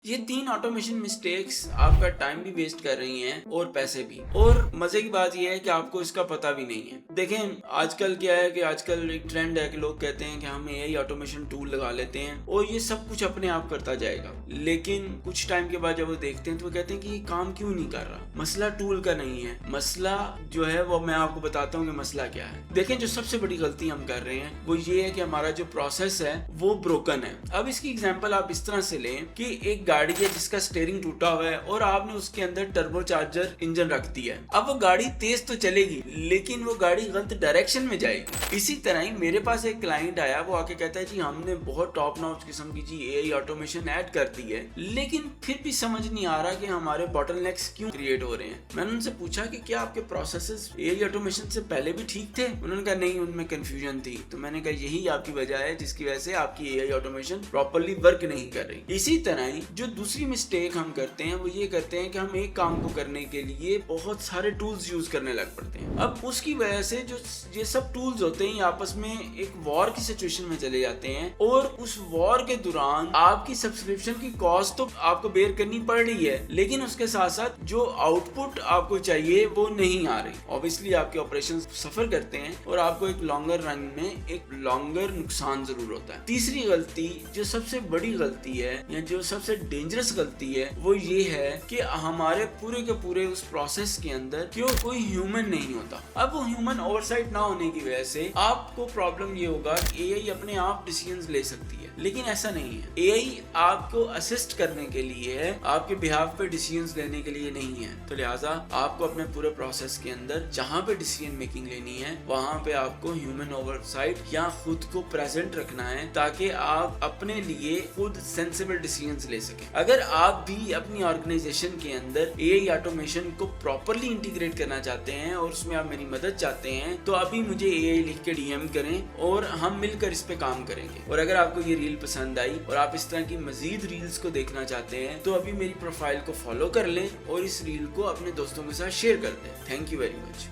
ये 3 automation mistakes आपका time भी वेस्ट कर रही हैं और पैसे भी। और मजे की बात यह है कि आपको इसका पता भी नहीं है। देखें आजकल क्या है कि आजकल एक ट्रेंड है कि लोग कहते हैं कि हम एआई ऑटोमेशन टूल लगा लेते हैं और ये सब कुछ अपने आप करता जाएगा, लेकिन कुछ टाइम के बाद जब वो देखते हैं तो वो कहते हैं कि ये काम क्यों नहीं कर रहा। मसला टूल का नहीं है, मसला जो है वो मैं आपको बताता हूँ कि मसला क्या है। देखें जो सबसे बड़ी गलती हम कर रहे हैं वो ये है कि हमारा जो प्रोसेस है वो ब्रोकन है। अब इसकी एग्जांपल आप इस तरह से लें कि एक गाड़ी है जिसका स्टीयरिंग टूटा हुआ है और आपने उसके अंदर टर्बो चार्जर इंजन रख दिया है। अब वो गाड़ी तेज तो चलेगी लेकिन वो गाड़ी गलत डायरेक्शन में जाएगी। इसी तरह ही मेरे पास एक क्लाइंट आया, वो आके कहता है जी हमने बहुत टॉप नॉच किस्म की जी एआई ऑटोमेशन ऐड कर दी है, लेकिन फिर भी समझ नहीं आ रहा कि हमारे बॉटलनेक्स क्यों क्रिएट हो रहे हैं। मैंने उनसे पूछा कि क्या आपके प्रोसेसेस एआई ऑटोमेशन से पहले भी ठीक थे? उन्होंने कहा नहीं, उनमें कंफ्यूजन थी। तो मैंने कहा यही आपकी वजह है जिसकी वजह से आपकी एआई ऑटोमेशन प्रॉपर्ली वर्क नहीं कर रही। इसी तरह ही जो दूसरी मिस्टेक हम करते हैं वो ये करते हैं कि हम एक काम को करने के लिए बहुत सारे टूल्स यूज करने लग पड़ते हैं। अब उसकी वजह से जो ये सब टूल्स होते हैं आपस में एक वॉर की सिचुएशन में चले जाते हैं और उस वॉर के दौरान आपकी सब्सक्रिप्शन की कॉस्ट तो आपको बेयर करनी पड़ रही है, लेकिन उसके साथ साथ जो आउटपुट आपको चाहिए वो नहीं आ रही। ऑब्वियसली आपके ऑपरेशन सफर करते हैं और आपको एक लॉन्गर रन में एक लॉन्गर नुकसान जरूर होता है। तीसरी गलती, जो सबसे बड़ी गलती है या जो सबसे डेंजरस गलती है, वो ये है कि हमारे पूरे के पूरे उस प्रोसेस के अंदर क्यों कोई ह्यूमन नहीं होता। अब वो ह्यूमन ओवरसाइट ना होने की वजह से आपको प्रॉब्लम ये होगा कि एआई अपने आप डिसीजंस ले सकती है, लेकिन ऐसा नहीं है। एआई आपको असिस्ट करने के लिए है, आपके बिहाफ पे डिसीजंस लेने के लिए नहीं है। तो लिहाजा आपको अपने पूरे प्रोसेस के अंदर जहां पे डिसीजन मेकिंग लेनी है वहां पे आपको ह्यूमन ओवरसाइट या खुद को प्रेजेंट रखना है ताकि आप अपने लिए खुद सेंसिबल डिसीजंस ले सकें। अगर आप भी अपनी ऑर्गेनाइजेशन के अंदर एआई ऑटोमेशन को प्रॉपरली इंटीग्रेट करना चाहते हैं और उसमें आप मेरी मदद चाहते हैं तो अभी मुझे एआई लिख के डीएम करें और हम मिलकर इस पे काम करेंगे। और अगर आपको ये रील पसंद आई और आप इस तरह की मजीद रील्स को देखना चाहते हैं तो अभी मेरी प्रोफाइल को फॉलो कर लें और इस रील को अपने दोस्तों के साथ शेयर कर दें। Thank you very much.